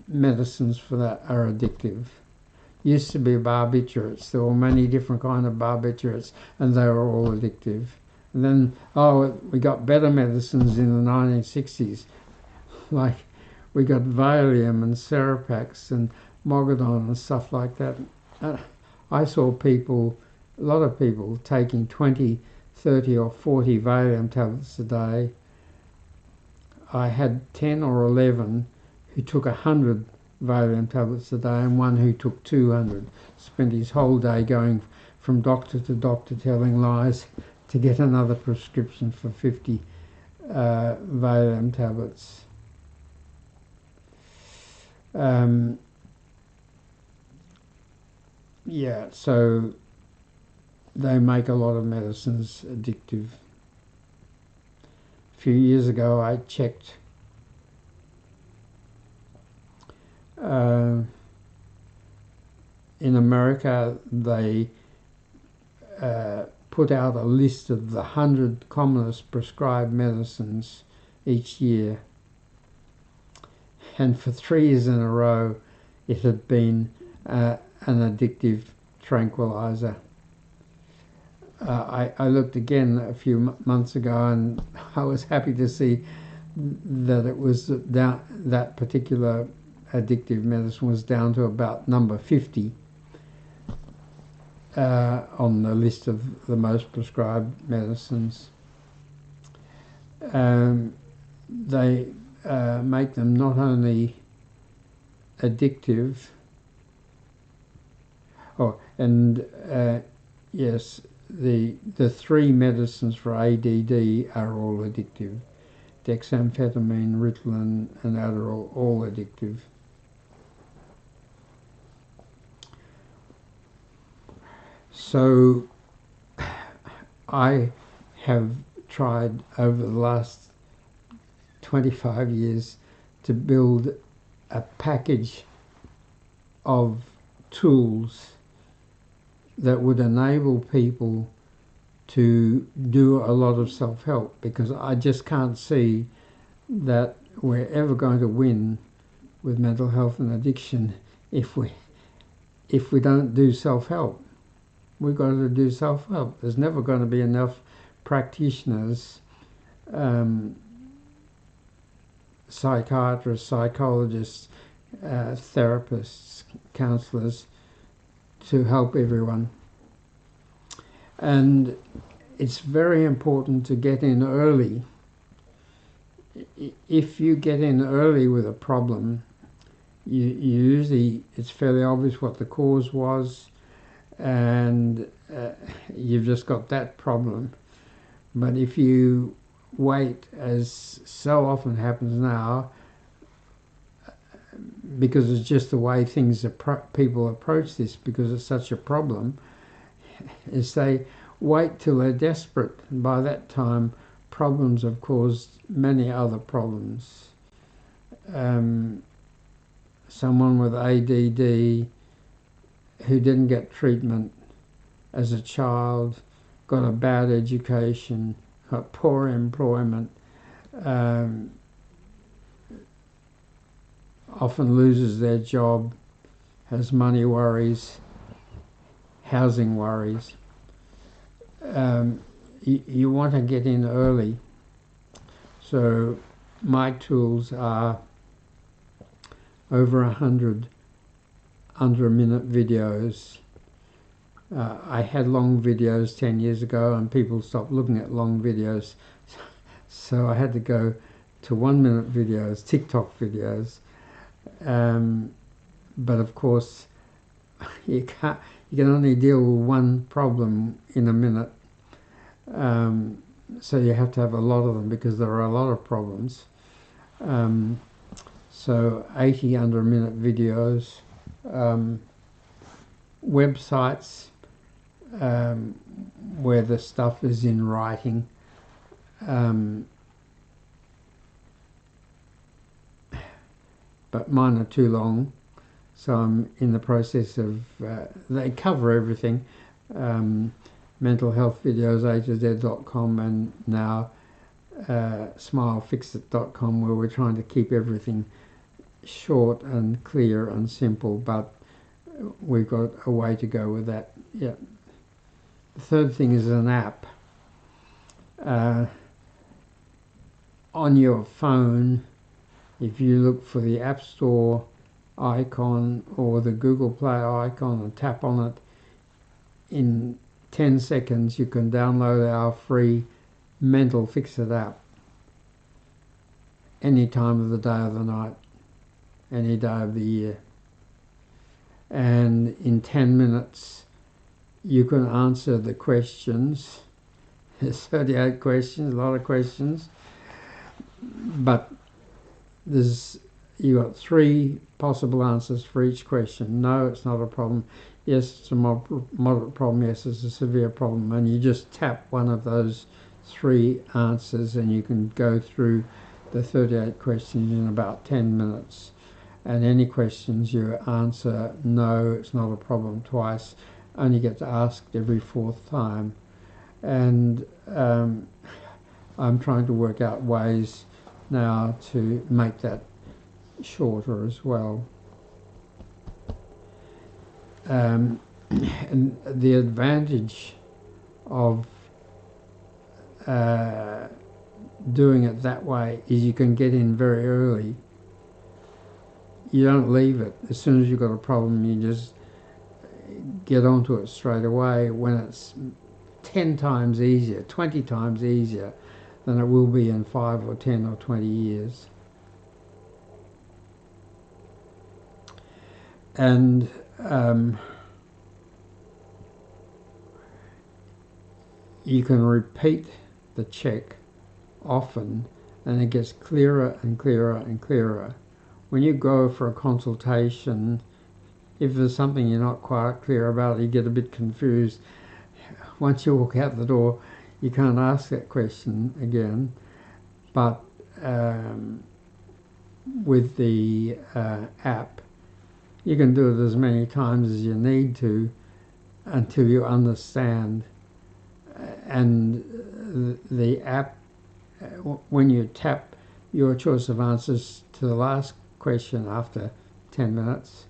medicines for that are addictive. Used to be barbiturates. There were many different kind of barbiturates and they were all addictive. And then, we got better medicines in the 1960s. Like we got Valium and Seropax and Mogadon and stuff like that. I saw a lot of people taking 20, 30 or 40 Valium tablets a day. I had 10 or 11 who took 100 Valium tablets a day and one who took 200. Spent his whole day going from doctor to doctor telling lies to get another prescription for 50 Valium tablets. So they make a lot of medicines addictive. A few years ago I checked in America they put out a list of the 100 commonest prescribed medicines each year, and for 3 years in a row it had been an addictive tranquilizer. I looked again a few months ago and I was happy to see that it was down, that particular addictive medicine was down to about number 50 on the list of the most prescribed medicines. They make them not only addictive. Oh, and yes, the three medicines for ADD are all addictive. Dexamphetamine, Ritalin, and Adderall, all addictive. So I have tried over the last 25 years to build a package of tools that would enable people to do a lot of self-help, because I just can't see that we're ever going to win with mental health and addiction if we don't do self-help. We've got to do self-help. There's never going to be enough practitioners, psychiatrists, psychologists, therapists, counsellors to help everyone. And it's very important to get in early. If you get in early with a problem, you usually, it's fairly obvious what the cause was, and you've just got that problem. But if you wait, as so often happens now, because it's just the way things people approach this, because it's such a problem, is they wait till they're desperate, and by that time problems have caused many other problems. Someone with ADD who didn't get treatment as a child, got a bad education, got poor employment, often loses their job, has money worries, housing worries. You want to get in early. So my tools are over 100 under-a-minute videos. I had long videos 10 years ago and people stopped looking at long videos, so I had to go to 1-minute videos, TikTok videos. But of course you can only deal with one problem in a minute, so you have to have a lot of them because there are a lot of problems. So 80 under-a-minute videos, websites where the stuff is in writing, but mine are too long, so I'm in the process of, they cover everything, mental health videos, A-to-Z.com, and now smilefixit.com, where we're trying to keep everything short and clear and simple, but we've got a way to go with that. Yeah. The third thing is an app. On your phone, if you look for the App Store icon or the Google Play icon and tap on it, in 10 seconds you can download our free Mental Fix-It app any time of the day or the night, any day of the year. And in 10 minutes you can answer the questions. There's 38 questions, a lot of questions, but you got 3 possible answers for each question. No, it's not a problem. Yes, it's a moderate problem. Yes, it's a severe problem. And you just tap one of those 3 answers and you can go through the 38 questions in about 10 minutes. And any questions you answer, no, it's not a problem, twice, only get asked every 4th time. And I'm trying to work out ways now to make that shorter as well. And the advantage of doing it that way is you can get in very early. You don't leave it. As soon as you've got a problem, you just get onto it straight away, when it's 10 times easier, 20 times easier than it will be in 5 or 10 or 20 years. And you can repeat the check often, and it gets clearer and clearer and clearer. When you go for a consultation, if there's something you're not quite clear about, you get a bit confused. Once you walk out the door, you can't ask that question again. But with the app, you can do it as many times as you need to until you understand. And the app, when you tap your choice of answers to the last question after 10 minutes,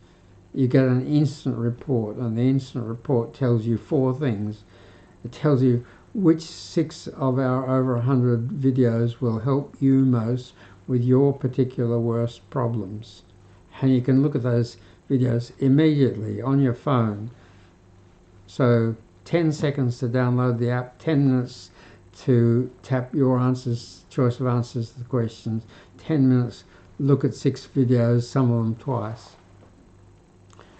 you get an instant report, and the instant report tells you 4 things. It tells you which 6 of our over 100 videos will help you most with your particular worst problems. And you can look at those videos immediately on your phone. So 10 seconds to download the app, 10 minutes to tap your answers, choice of answers to the questions, 10 minutes, look at 6 videos, some of them twice,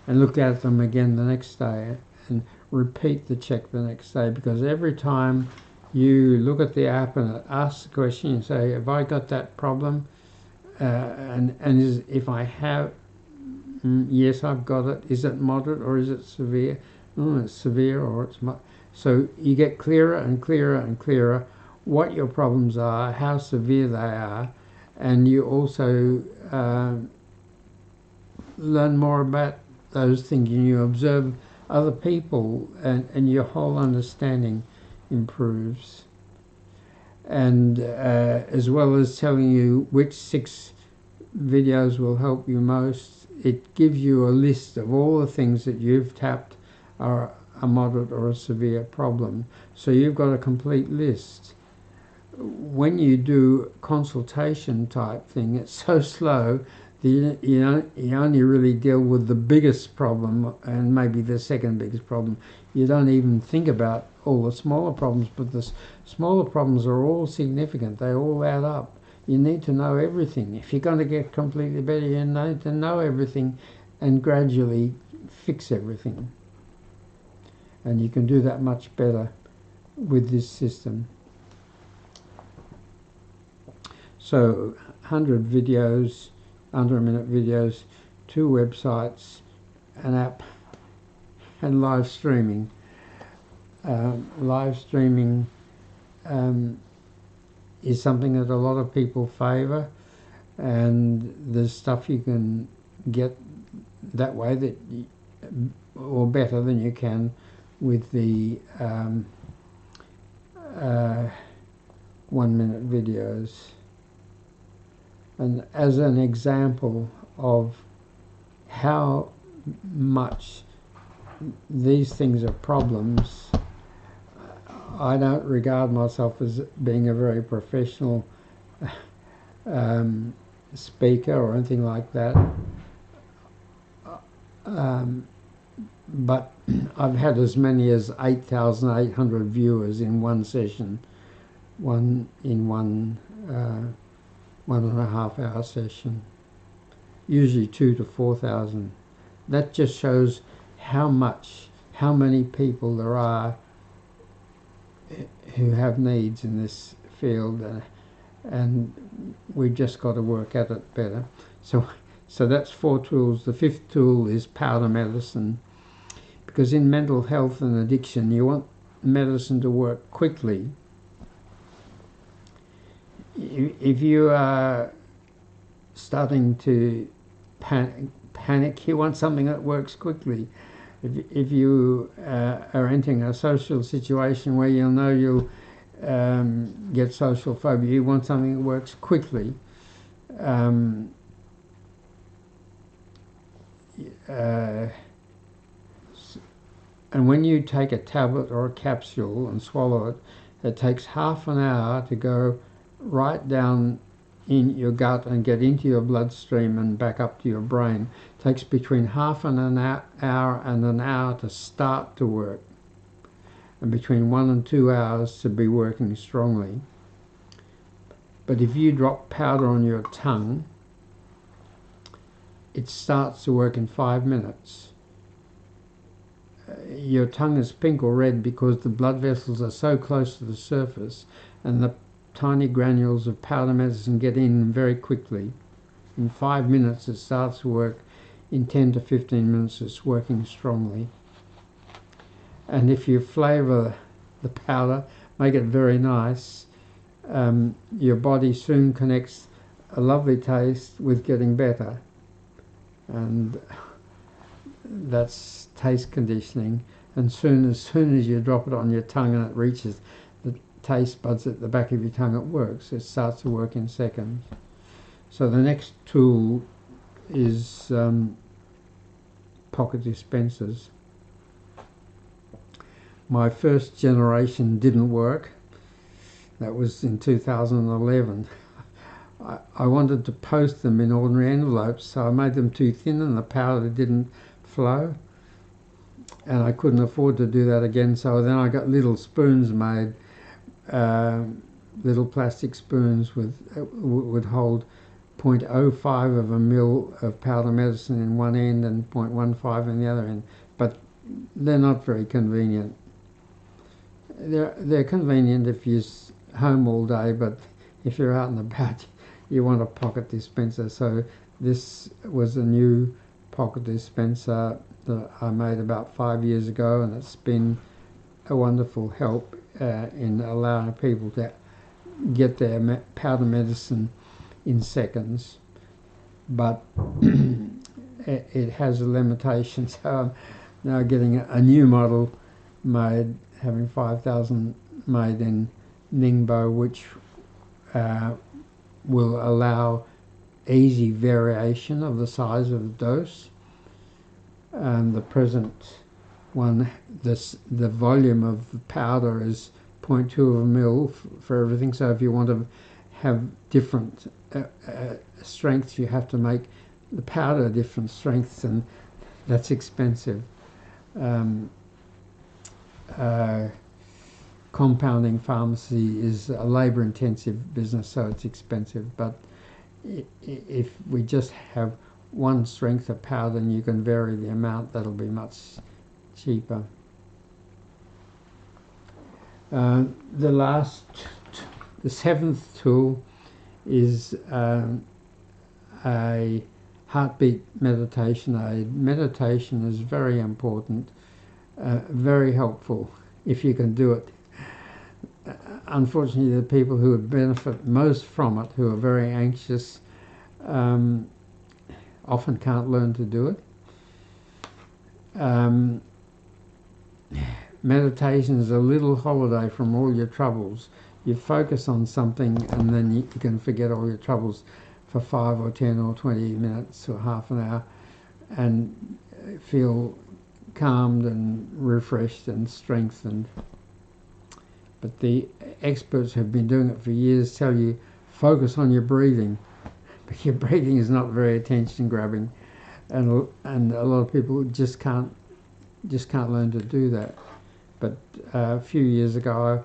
and look at them again the next day, and repeat the check the next day, because every time you look at the app and it asks the question, you say, have I got that problem? If I have, yes, I've got it. Is it moderate or is it severe? It's severe, or it's so you get clearer and clearer and clearer what your problems are, how severe they are, and you also learn more about those things, and you observe other people, and your whole understanding improves. And as well as telling you which 6 videos will help you most, it gives you a list of all the things that you've tapped are a moderate or a severe problem. So you've got a complete list. When you do consultation type thing, it's so slow that you only really deal with the biggest problem and maybe the second biggest problem. You don't even think about all the smaller problems, but the smaller problems are all significant. They all add up. You need to know everything. If you're going to get completely better, you need to know everything and gradually fix everything. And you can do that much better with this system. So 100 videos, under a minute videos, 2 websites, an app, and live streaming. Live streaming is something that a lot of people favour, and there's stuff you can get that way that, or better than you can with the 1 minute videos. And as an example of how much these things are problems, I don't regard myself as being a very professional speaker or anything like that, but I've had as many as 8,800 viewers in one session, one 1.5 hour session, usually 2,000 to 4,000. That just shows how many people there are who have needs in this field, and we've just got to work at it better. So that's 4 tools. The 5th tool is powder medicine, because in mental health and addiction you want medicine to work quickly. If you are starting to panic, you want something that works quickly. If you are entering a social situation where you know you'll get social phobia, you want something that works quickly. And when you take a tablet or a capsule and swallow it, it takes half an hour to go right down in your gut and get into your bloodstream and back up to your brain. It takes between half an hour and an hour to start to work, and between 1 and 2 hours to be working strongly. But if you drop powder on your tongue, it starts to work in 5 minutes. Your tongue is pink or red because the blood vessels are so close to the surface and the tiny granules of powder medicine get in very quickly. In 5 minutes it starts to work. In 10 to 15 minutes it's working strongly. And if you flavour the powder, make it very nice, your body soon connects a lovely taste with getting better. And that's taste conditioning. And as soon as you drop it on your tongue and it reaches the taste buds at the back of your tongue, it works. It starts to work in seconds. So the next tool is pocket dispensers. My first generation didn't work. That was in 2011. I wanted to post them in ordinary envelopes, so I made them too thin and the powder didn't flow. And I couldn't afford to do that again, so then I got little spoons made, little plastic spoons with would hold 0.05 of a mil of powder medicine in one end and 0.15 in the other end. But they're not very convenient. They're convenient if you're home all day, but if you're out and about, you want a pocket dispenser. So this was a new pocket dispenser that I made about 5 years ago, and it's been a wonderful help in allowing people to get their powder medicine in seconds. But it has a limitation, so I'm now getting a new model made, having 5,000 made in Ningbo, which will allow easy variation of the size of the dose. The present one, the volume of the powder is 0.2 of a mil for everything, so if you want to have different strengths, you have to make the powder different strengths, and that's expensive. Compounding pharmacy is a labour-intensive business, so it's expensive. But if we just have one strength of powder and you can vary the amount, that'll be much cheaper. The seventh tool is a heartbeat meditation aid. Meditation is very important, very helpful if you can do it. Unfortunately, the people who would benefit most from it, who are very anxious, often can't learn to do it. Meditation is a little holiday from all your troubles. You focus on something and then you can forget all your troubles for 5 or 10 or 20 minutes or half an hour and feel calmed and refreshed and strengthened. But the experts who have been doing it for years tell you focus on your breathing, but your breathing is not very attention grabbing, and a lot of people just can't learn to do that. But a few years ago,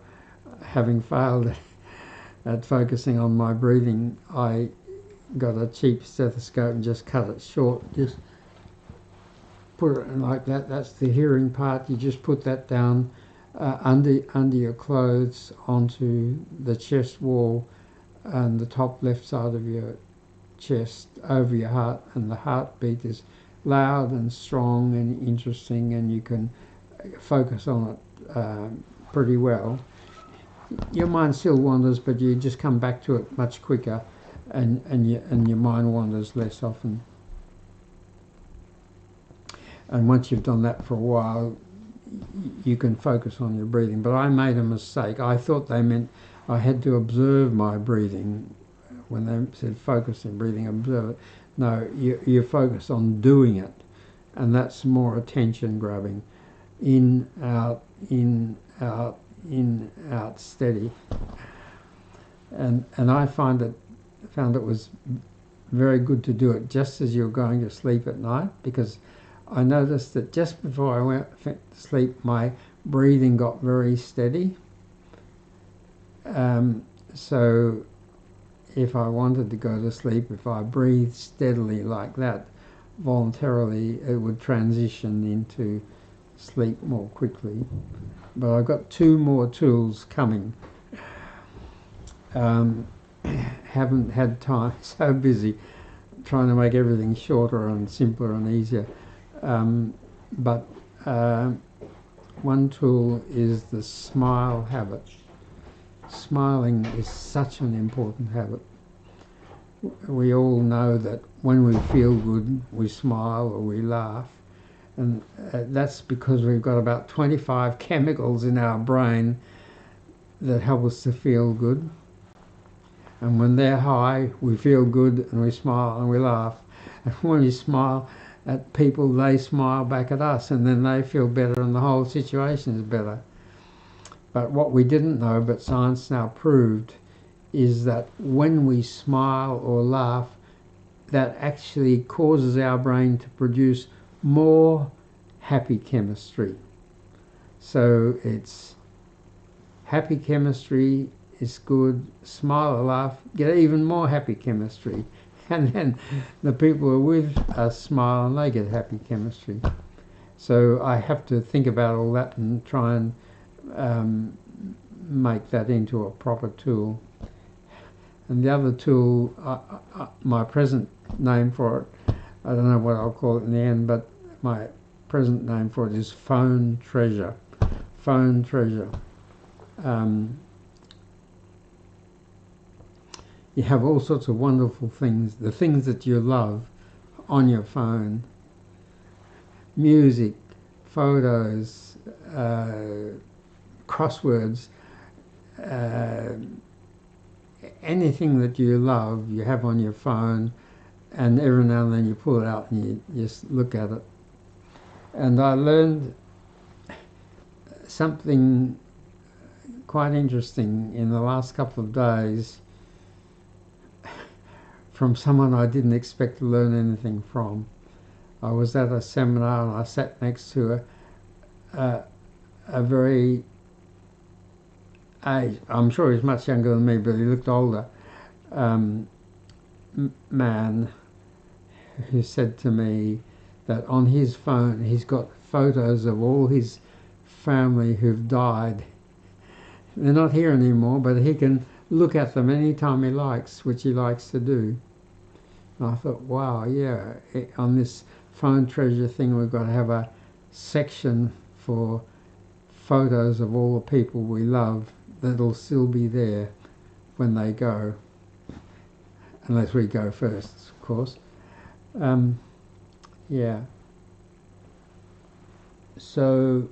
having failed at focusing on my breathing, I got a cheap stethoscope and just cut it short. Just put it like that. That's the hearing part. You just put that down under your clothes onto the chest wall and the top left side of your chest over your heart, and the heartbeat is loud and strong and interesting, and you can focus on it pretty well. Your mind still wanders, but you just come back to it much quicker, and your mind wanders less often. And once you've done that for a while, you can focus on your breathing. But I made a mistake. I thought they meant I had to observe my breathing. When they said focus on breathing, observe it. No, you focus on doing it, and that's more attention grabbing. In, out, steady. And I found it was very good to do it just as you're going to sleep at night, because I noticed that just before I went to sleep, my breathing got very steady. So if I wanted to go to sleep, if I breathed steadily like that, voluntarily it would transition into sleep more quickly. But I've got 2 more tools coming. Haven't had time, so busy trying to make everything shorter and simpler and easier. But one tool is the smile habit. Smiling is such an important habit. We all know that when we feel good, we smile or we laugh. And that's because we've got about 25 chemicals in our brain that help us to feel good. And when they're high, we feel good and we smile and we laugh. And when we smile at people, they smile back at us, and then they feel better and the whole situation is better. But what we didn't know, but science now proved, is that when we smile or laugh, that actually causes our brain to produce more happy chemistry. So it's happy chemistry is good, smile or laugh, get even more happy chemistry. And then the people who are with us smile and they get happy chemistry. So I have to think about all that and try and make that into a proper tool. And the other tool, my present name for it, I don't know what I'll call it in the end, but my present name for it is Phone Treasure. Phone Treasure. You have all sorts of wonderful things, the things that you love, on your phone. Music, photos, crosswords, anything that you love you have on your phone, and every now and then you pull it out and you just look at it. And I learned something quite interesting in the last couple of days from someone I didn't expect to learn anything from. I was at a seminar and I sat next to a very I'm sure he's much younger than me, but he looked older, man who said to me that on his phone he's got photos of all his family who've died. They're not here anymore, but he can look at them anytime he likes, which he likes to do. And I thought, wow, yeah, on this Phone Treasure thing we've got to have a section for photos of all the people we love that'll still be there when they go, unless we go first, of course. Yeah. So,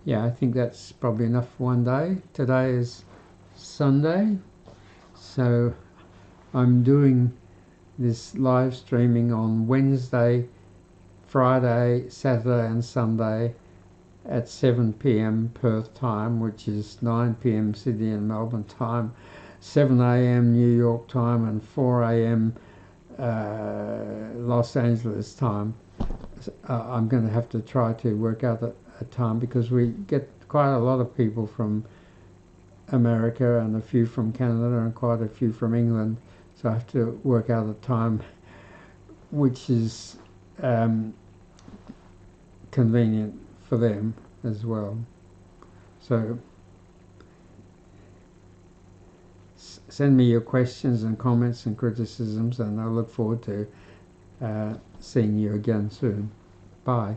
yeah, I think that's probably enough for one day. Today is Sunday, so I'm doing this live streaming on Wednesday, Friday, Saturday and Sunday at 7 p.m. Perth time, which is 9 p.m. Sydney and Melbourne time, 7 a.m. New York time and 4 a.m. Los Angeles time. I'm going to have to try to work out a time, because we get quite a lot of people from America and a few from Canada and quite a few from England, so I have to work out a time which is convenient for them as well. So send me your questions and comments and criticisms, and I look forward to seeing you again soon. Bye.